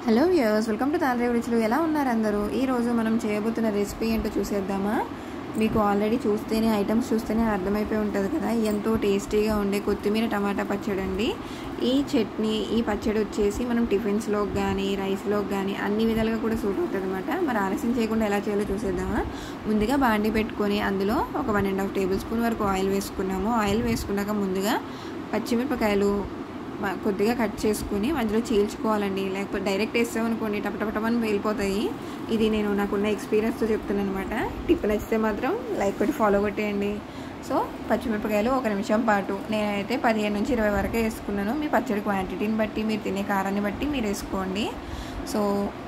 Hello viewers, welcome to తాండ్రేవి రుచులు. ఎలా ఉన్నారు అందరూ? ఈరోజు మనం చేయబోతున్న రెసిపీ ఏంటో చూసేద్దామా. మీకు ఆల్రెడీ ఐటమ్స్ చూస్తేనే అర్థమైపోయి ఉంటుంది కదా. ఎంతో టేస్టీగా ఉండే కొత్తిమీర టమాటా పచ్చడి అండి. ఈ పచ్చడి వచ్చేసి మనం టిఫిన్స్లోకి కానీ రైస్లోకి కానీ అన్ని విధాలుగా కూడా సూట్ అవుతుంది అనమాట. మరి ఆలస్యం చేయకుండా ఎలా చేయాలో చూసేద్దామా. ముందుగా బాండి పెట్టుకొని అందులో ఒక 1.5 టేబుల్ స్పూన్ వరకు ఆయిల్ వేసుకున్నాము. ఆయిల్ వేసుకున్నాక ముందుగా పచ్చిమిరపకాయలు కొద్దిగా కట్ చేసుకుని మధ్యలో చీల్చుకోవాలండి. లేకపోతే డైరెక్ట్ వేస్తామనుకోండి టపటపటమని వెళ్ళిపోతాయి. ఇది నేను నాకున్న ఎక్స్పీరియన్స్తో చెప్తున్నాను అనమాట. టిప్ నచ్చితే మాత్రం లైక్ కొట్టి ఫాలో కొట్టేయండి. సో పచ్చిమిరపకాయలు 1 నిమిషం పాటు, నేనైతే 15 నుంచి 20 వరకే వేసుకున్నాను. మీ పచ్చడి క్వాంటిటీని బట్టి, మీరు తినే కారాన్ని బట్టి మీరు వేసుకోండి. సో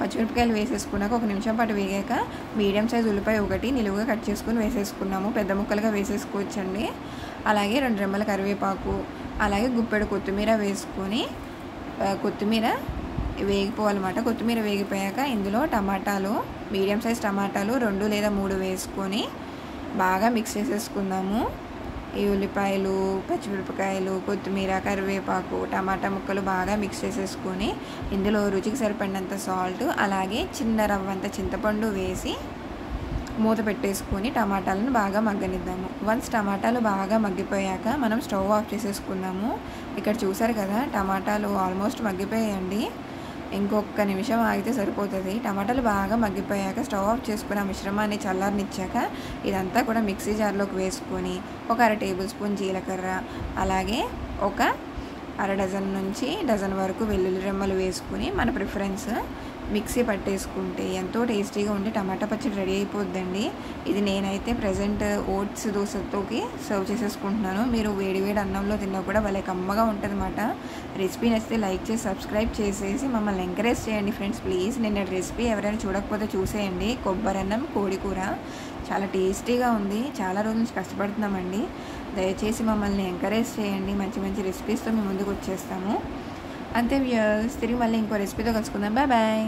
పచ్చిమిరపకాయలు వేసేసుకున్నాక 1 నిమిషం పాటు వేగాక మీడియం సైజ్ ఉల్లిపాయ ఒకటి నిలువుగా కట్ చేసుకుని వేసేసుకున్నాము. పెద్ద ముక్కలుగా వేసేసుకోవచ్చండి. అలాగే 2 రెమ్మల కరివేపాకు, అలాగే గుప్పెడు కొత్తిమీర వేసుకొని కొత్తిమీర వేగిపోవాలన్నమాట. కొత్తిమీర వేగిపోయాక ఇందులో టమాటాలు, మీడియం సైజ్ టమాటాలు 2 లేదా 3 వేసుకొని బాగా మిక్స్ చేసేసుకుందాము. ఈ ఉల్లిపాయలు, పచ్చిమిరపకాయలు, కొత్తిమీర, కరివేపాకు, టమాటా ముక్కలు బాగా మిక్స్ చేసేసుకొని ఇందులో రుచికి సరిపడినంత సాల్ట్, అలాగే చిన్న రవ్వంత చింతపండు వేసి మూత పెట్టేసుకొని టమాటాలను బాగా మగ్గనిద్దాము. వన్స్ టమాటాలు బాగా మగ్గిపోయాక మనం స్టవ్ ఆఫ్ చేసేసుకున్నాము. ఇక్కడ చూసారు కదా, టమాటాలు ఆల్మోస్ట్ మగ్గిపోయాయండి. ఇంకొక నిమిషం ఆగితే సరిపోతుంది. టమాటాలు బాగా మగ్గిపోయాక స్టవ్ ఆఫ్ చేసుకుని ఆ మిశ్రమాన్ని చల్లారనిచ్చాక ఇదంతా కూడా మిక్సీ జార్లోకి వేసుకొని ఒక 1/2 టేబుల్ స్పూన్ జీలకర్ర, అలాగే ఒక 1/2 డజన్ నుంచి డజన్ వరకు వెల్లుల్లి రెమ్మలు వేసుకుని మన ప్రిఫరెన్స్ మిక్సీ పట్టేసుకుంటే ఎంతో టేస్టీగా ఉండే టమాటా పచ్చడి రెడీ అయిపోద్దండి. ఇది నేనైతే ప్రజెంట్ ఓట్స్ దోశతోకి సర్వ్ చేసేసుకుంటున్నాను. మీరు వేడివేడి అన్నంలో తిన్నా కూడా భలే కమ్మగా ఉంటుంది అన్నమాట. రెసిపీ నచ్చితే లైక్ చేసి సబ్స్క్రైబ్ చేసేసి మమ్మల్ని ఎంకరేజ్ చేయండి ఫ్రెండ్స్ ప్లీజ్. నేను రెసిపీ ఎవరైనా చూడకపోతే చూసేయండి. కొబ్బరన్నం, కోడి కూర చాలా టేస్టీగా ఉంది. చాలా రోజుల నుంచి కష్టపడుతున్నామండి. దయచేసి మమ్మల్ని ఎంకరేజ్ చేయండి. మంచి మంచి రెసిపీస్తో మేము ముందుకు వచ్చేస్తాము. అంతే వ్యూవర్స్, తిరిగి మళ్ళీ ఇంకో రెసిపీతో కలుసుకుందాం. Bye bye.